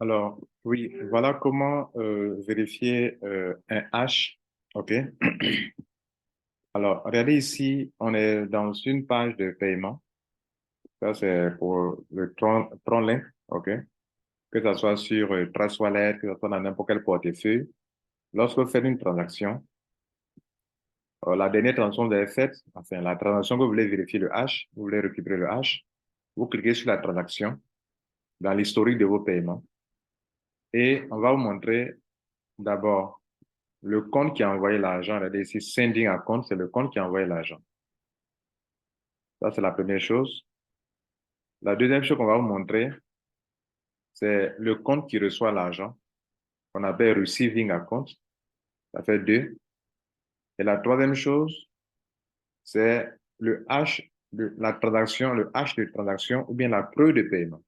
Alors, oui, voilà comment vérifier un hash. OK. Alors, regardez ici, on est dans une page de paiement. Ça, c'est pour le Tron Link. OK. Que ce soit sur Trust Wallet, que ce soit dans n'importe quel portefeuille. Lorsque vous faites une transaction, la dernière transaction que vous avez faite, enfin, la transaction que vous voulez vérifier le hash, vous voulez récupérer le hash, vous cliquez sur la transaction dans l'historique de vos paiements et on va vous montrer d'abord le compte qui a envoyé l'argent. Regardez ici, sending account, c'est le compte qui a envoyé l'argent. Ça, c'est la première chose. La deuxième chose qu'on va vous montrer, c'est le compte qui reçoit l'argent, qu'on appelle receiving account. Ça fait deux. Et la troisième chose, c'est le hash de la transaction, le hash de transaction ou bien la preuve de paiement.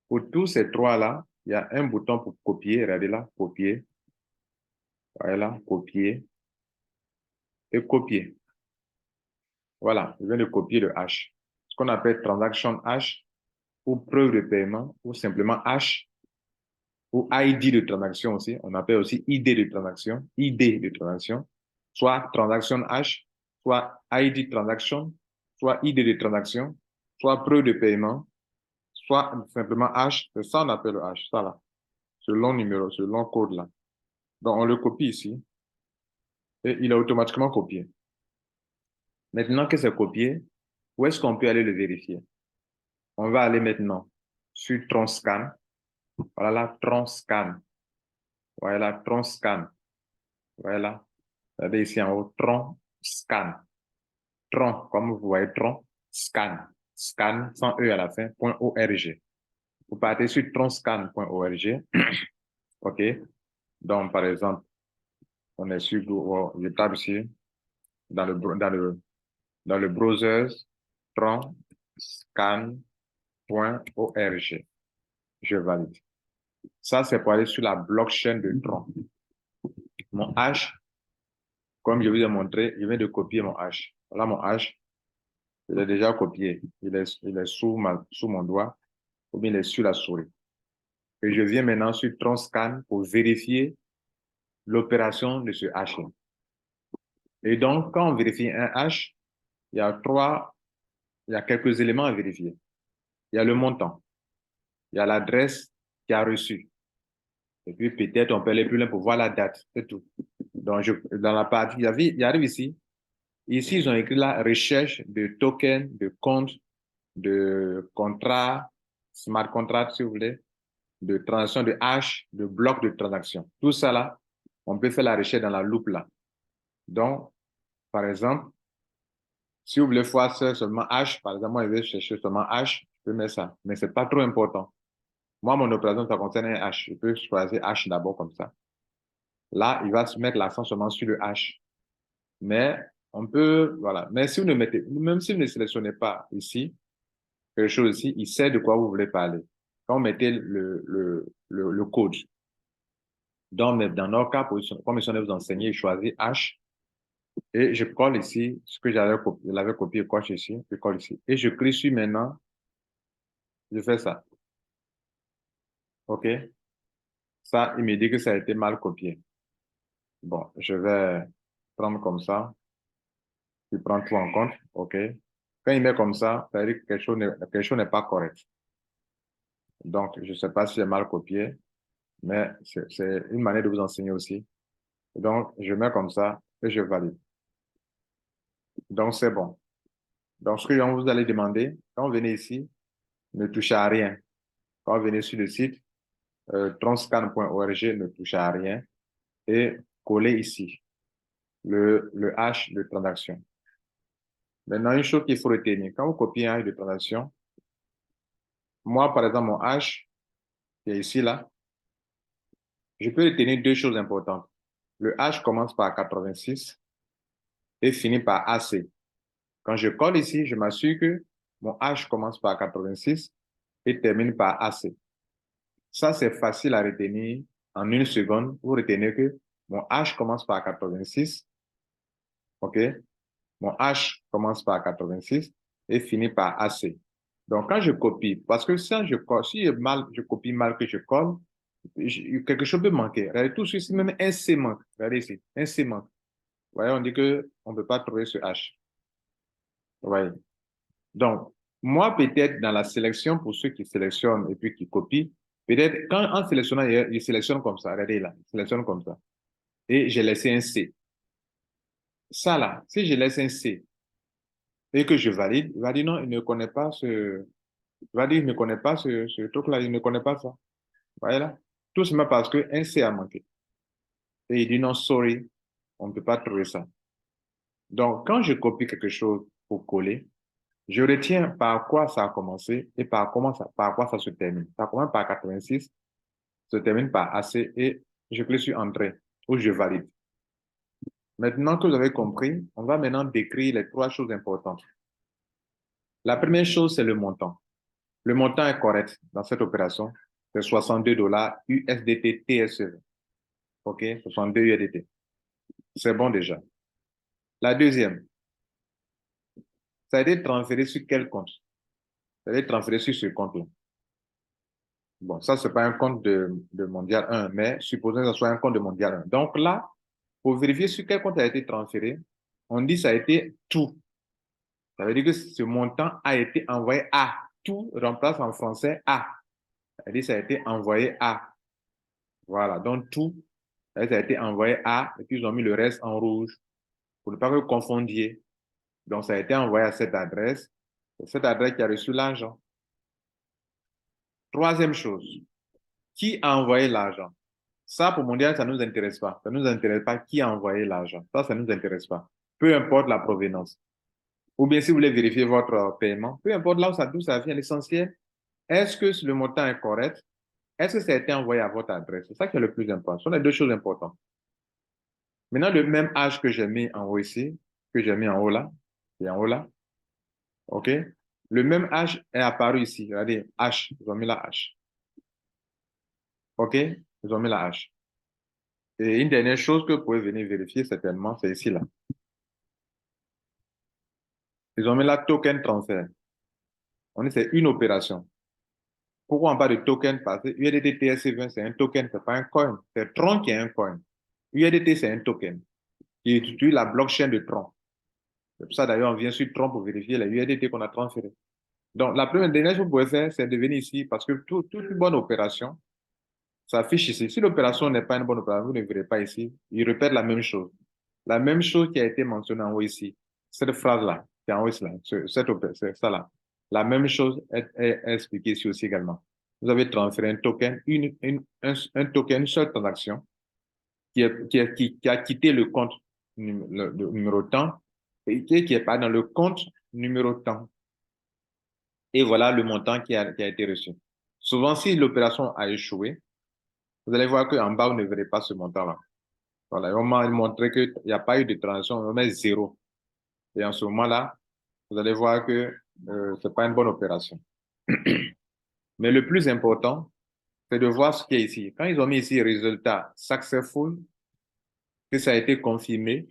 Pour tous ces trois-là, il y a un bouton pour copier. Regardez là, copier. Voilà, copier et copier. Voilà, je viens de copier le hash. Ce qu'on appelle transaction hash ou preuve de paiement ou simplement hash ou ID de transaction aussi. On appelle aussi ID de transaction, ID de transaction, soit transaction hash, soit ID transaction, soit ID de transaction, soit preuve de paiement, soit simplement hash. C'est ça on appelle le hash, ça là. Ce long numéro, ce long code là. Donc on le copie ici et il est automatiquement copié. Maintenant que c'est copié, où est-ce qu'on peut aller le vérifier? On va aller maintenant sur Tronscan. Voilà là, Tronscan. Voilà, Tronscan. Voilà. Regardez ici en haut, Tron, scan. Tron, comme vous voyez, Tron, scan. Scan, sans E à la fin, .org. Vous partez sur tronscan.org. OK. Donc, par exemple, on est sur Google, je tape ici, dans le browser, tronscan.org. Je valide. Ça, c'est pour aller sur la blockchain de Tron. Mon hash, comme je vous ai montré, je viens de copier mon hash. Voilà mon hash. Je l'ai déjà copié. Il est sous mon doigt ou bien il est sur la souris. Et je viens maintenant sur Tronscan pour vérifier l'opération de ce hash. Et donc, quand on vérifie un hash, il y a quelques éléments à vérifier. Il y a le montant, il y a l'adresse qui a reçu. Et puis peut-être on peut aller plus loin pour voir la date, c'est tout. Donc, dans la partie, il arrive ici. Ici, ils ont écrit la recherche de tokens, de comptes, de contrats, smart contracts, si vous voulez, de transaction de hash, de blocs de transaction. Tout ça là, on peut faire la recherche dans la loupe là. Donc, par exemple, si vous voulez voir seulement hash, par exemple, moi, je vais chercher seulement hash, je peux mettre ça. Mais c'est pas trop important. Moi, mon opération, ça concerne un hash. Je peux choisir hash d'abord comme ça. Là, il va se mettre l'accent seulement sur le hash. Mais on peut, voilà. Mais si vous ne mettez, même si vous ne sélectionnez pas ici, quelque chose ici, il sait de quoi vous voulez parler. Quand vous mettez le code, donc, dans notre cas, comme je viens de vous enseigner, je choisis H et je colle ici ce que j'avais copié, je coche ici, je colle ici. Et je clique sur maintenant, je fais ça. OK? Ça, il me dit que ça a été mal copié. Bon, je vais prendre comme ça. Je prends tout en compte. OK? Quand il met comme ça veut dire que quelque chose n'est pas correct. Donc, je ne sais pas si c'est mal copié, mais c'est une manière de vous enseigner aussi. Donc, je mets comme ça et je valide. Donc, c'est bon. Donc, ce que vous allez demander, quand vous venez ici, ne touchez à rien. Quand vous venez sur le site, tronscan.org, ne touchez à rien et collez ici le hash de transaction. Maintenant, une chose qu'il faut retenir, quand vous copiez un hash de transaction, moi, par exemple, mon hash, qui est ici, là, je peux retenir deux choses importantes. Le hash commence par 86 et finit par AC. Quand je colle ici, je m'assure que mon hash commence par 86 et termine par AC. Ça, c'est facile à retenir en une seconde. Vous retenez que mon H commence par 86. OK? Mon H commence par 86 et finit par AC. Donc, quand je copie, parce que si je copie mal que je colle, quelque chose peut manquer. Regardez, tout ceci, même un C manque. Regardez ici, un C manque. Vous voyez, on dit qu'on ne peut pas trouver ce H. Vous voyez. Donc, moi, peut-être dans la sélection, pour ceux qui sélectionnent et puis qui copient, peut-être quand en sélectionnant, ils sélectionnent comme ça. Regardez là, ils sélectionnent comme ça. Et j'ai laissé un C. Ça là, si je laisse un C et que je valide, il va dire non, il ne connaît pas il va dire il ne connaît pas ce truc-là, il ne connaît pas ça. Vous voyez là? Tout simplement parce qu'un C a manqué. Et il dit non, sorry, on ne peut pas trouver ça. Donc, quand je copie quelque chose pour coller, je retiens par quoi ça a commencé et par quoi ça se termine. Ça commence par 86, se termine par AC et je clique sur Entrée ou je valide. Maintenant que vous avez compris, on va maintenant décrire les trois choses importantes. La première chose, c'est le montant. Le montant est correct dans cette opération. C'est 62 dollars USDT TSE. OK? 62 USDT. C'est bon déjà. La deuxième, ça a été transféré sur quel compte? Ça a été transféré sur ce compte-là. Bon, ça, c'est pas un compte de Mondial 1, mais supposons que ce soit un compte de Mondial 1. Donc là, pour vérifier sur quel compte a été transféré, on dit que ça a été tout. Ça veut dire que ce montant a été envoyé à. Tout remplace en français à. Ça veut dire que ça a été envoyé à. Voilà, donc tout, ça a été envoyé à, et puis ils ont mis le reste en rouge pour ne pas que vous confondiez. Donc ça a été envoyé à cette adresse, c'est cette adresse qui a reçu l'argent. Troisième chose, qui a envoyé l'argent? Ça, pour Mondial, ça ne nous intéresse pas. Ça ne nous intéresse pas qui a envoyé l'argent. Ça ne nous intéresse pas. Peu importe la provenance. Ou bien si vous voulez vérifier votre paiement, peu importe là d'où ça vient, l'essentiel, est-ce que le montant est correct? Est-ce que ça a été envoyé à votre adresse? C'est ça qui est le plus important. Ce sont les deux choses importantes. Maintenant, le même H que j'ai mis en haut ici, que j'ai mis en haut là, et en haut là, OK? Le même H est apparu ici. Regardez, H, ils ont mis la H. OK? Ils ont mis la H. Et une dernière chose que vous pouvez venir vérifier certainement, c'est ici là. Ils ont mis la token transfert. On dit c'est une opération. Pourquoi on parle de token? Parce que USDT TRC20, c'est un token, c'est pas un coin. C'est Tron qui est un coin. USDT, c'est un token qui utilise la blockchain de Tron. C'est pour ça d'ailleurs, on vient sur Tron pour vérifier les USDT qu'on a transférés. Donc, la première dernière chose que vous pouvez faire, c'est de venir ici parce que toute une bonne opération s'affiche ici. Si l'opération n'est pas une bonne opération, vous ne verrez pas ici. Il répète la même chose. La même chose qui a été mentionnée en haut ici. Cette phrase-là, qui est en haut ici, là, c'est ça là. La même chose est expliquée ici aussi également. Vous avez transféré un token, un token, une seule transaction qui a quitté le compte le numéro temps et qui est pas dans le compte numéro temps. Et voilà le montant qui a été reçu. Souvent, si l'opération a échoué, vous allez voir qu'en bas, vous ne verrez pas ce montant-là. Voilà, on m'a montré qu'il n'y a pas eu de transaction, on met zéro. Et en ce moment-là, vous allez voir que ce n'est pas une bonne opération. Mais le plus important, c'est de voir ce qui est ici. Quand ils ont mis ici résultat successful, que ça a été confirmé,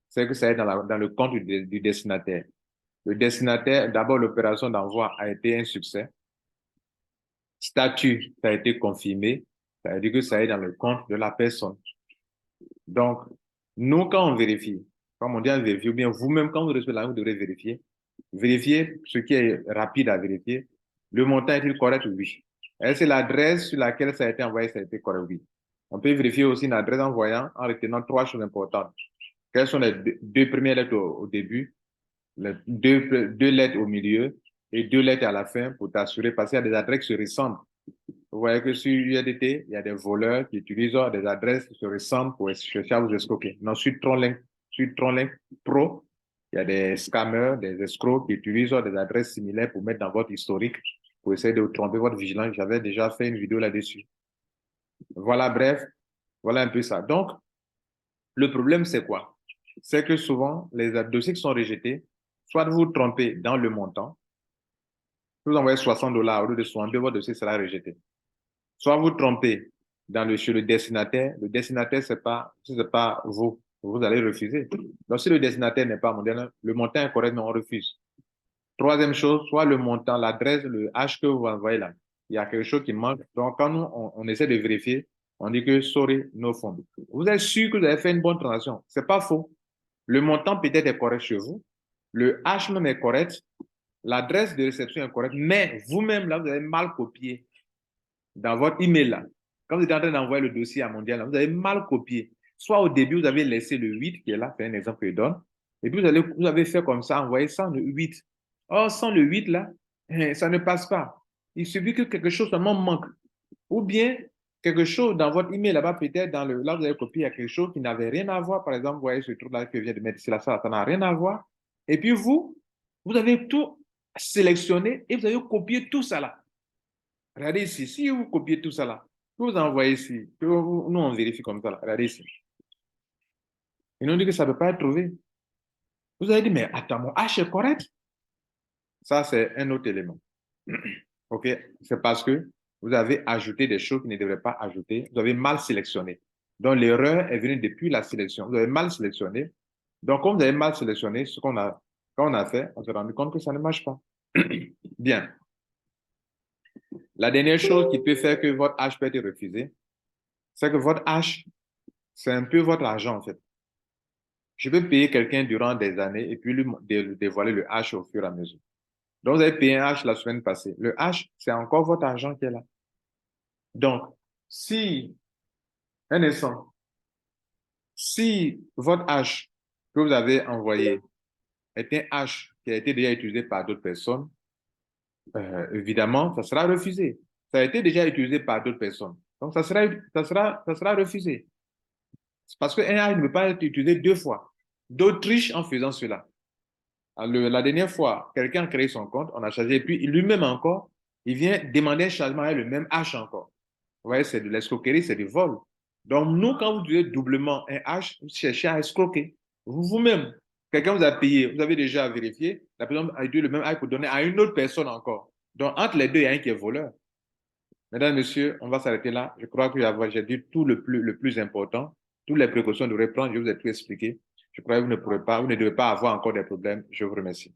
c'est que ça est dans le compte du destinataire. Le destinataire, d'abord, l'opération d'envoi a été un succès. Statut, ça a été confirmé. Ça veut dire que ça est dans le compte de la personne. Donc, nous, quand on vérifie, comme on dit à vérifier, ou bien vous-même, quand vous recevez l'argent, vous devrez vérifier. Vérifier ce qui est rapide à vérifier. Le montant est-il correct? Oui. Est-ce que l'adresse sur laquelle ça a été envoyé, ça a été correct? Oui. On peut vérifier aussi une adresse envoyant en retenant trois choses importantes. Quelles sont les deux premières lettres au début, les deux lettres au milieu et deux lettres à la fin pour t'assurer, parce qu'il y a des adresses qui se ressemblent. Vous voyez que sur USDT, il y a des voleurs qui utilisent des adresses qui se ressemblent pour chercher à vous escroquer. Non, sur TronLink Pro, il y a des scammers, des escrocs qui utilisent des adresses similaires pour mettre dans votre historique, pour essayer de vous tromper votre vigilance. J'avais déjà fait une vidéo là-dessus. Voilà, bref, voilà un peu ça. Donc, le problème, c'est quoi? C'est que souvent, les dossiers qui sont rejetés, soit vous vous trompez dans le montant, vous envoyez 60 dollars au lieu de 62, votre dossier sera rejeté. Soit vous trompez chez le destinataire, c'est pas vous allez refuser. Donc, si le destinataire n'est pas mondial, le montant est correct, mais on refuse. Troisième chose, soit le montant, l'adresse, le H que vous envoyez là. Il y a quelque chose qui manque. Donc, quand nous, on essaie de vérifier, on dit que sorry, no fund. Vous êtes sûr que vous avez fait une bonne transaction. C'est pas faux. Le montant peut-être est correct chez vous. Le H même est correct. L'adresse de réception est correcte. Mais vous-même, là, vous avez mal copié dans votre email là. Quand vous êtes en train d'envoyer le dossier à Mondial, là, vous avez mal copié. Soit au début, vous avez laissé le 8 qui est là, c'est un exemple que je donne. Et puis, vous avez fait comme ça, envoyer sans le 8. Or, sans le 8 là, ça ne passe pas. Il suffit que quelque chose seulement manque. Ou bien, quelque chose dans votre email là-bas, peut-être là, vous avez copié, il y a quelque chose qui n'avait rien à voir. Par exemple, vous voyez ce truc-là que je viens de mettre ici, là, ça n'a rien à voir. Et puis, vous avez tout sélectionné et vous avez copié tout ça là. Regardez ici, si vous copiez tout ça là, que vous envoyez ici, que nous on vérifie comme ça là, regardez ici. Ils nous dit que ça ne peut pas être trouvé. Vous avez dit, mais attends, mon H est correct. Ça, c'est un autre élément. OK? C'est parce que vous avez ajouté des choses qui ne devraient pas ajouter. Vous avez mal sélectionné. Donc, l'erreur est venue depuis la sélection. Vous avez mal sélectionné. Donc, comme vous avez mal sélectionné, quand on a fait, on s'est rendu compte que ça ne marche pas. Bien. La dernière chose qui peut faire que votre H peut être refusé, c'est que votre H, c'est un peu votre argent, en fait. Je peux payer quelqu'un durant des années et puis lui dévoiler le H au fur et à mesure. Donc, vous avez payé un H la semaine passée. Le H, c'est encore votre argent qui est là. Donc, si, un instant, si votre H que vous avez envoyé est un H qui a été déjà utilisé par d'autres personnes, évidemment, ça sera refusé. Ça a été déjà utilisé par d'autres personnes. Donc, ça sera refusé. C'est parce qu'un H ne peut pas être utilisé deux fois. D'autres trichent en faisant cela. La dernière fois, quelqu'un a créé son compte, on a chargé, et puis lui-même encore, il vient demander un changement avec le même H encore. Vous voyez, c'est de l'escroquerie, c'est du vol. Donc, nous, quand vous utilisez doublement un H, vous cherchez à escroquer. Vous-même, quelqu'un vous a payé, vous avez déjà vérifié, la personne a utilisé le même H pour donner à une autre personne encore. Donc, entre les deux, il y a un qui est voleur. Mesdames, Messieurs, on va s'arrêter là. Je crois que j'ai dit tout le plus important. Toutes les précautions devraient prendre, je vous ai tout expliqué. Je crois que vous ne devez pas avoir encore des problèmes. Je vous remercie.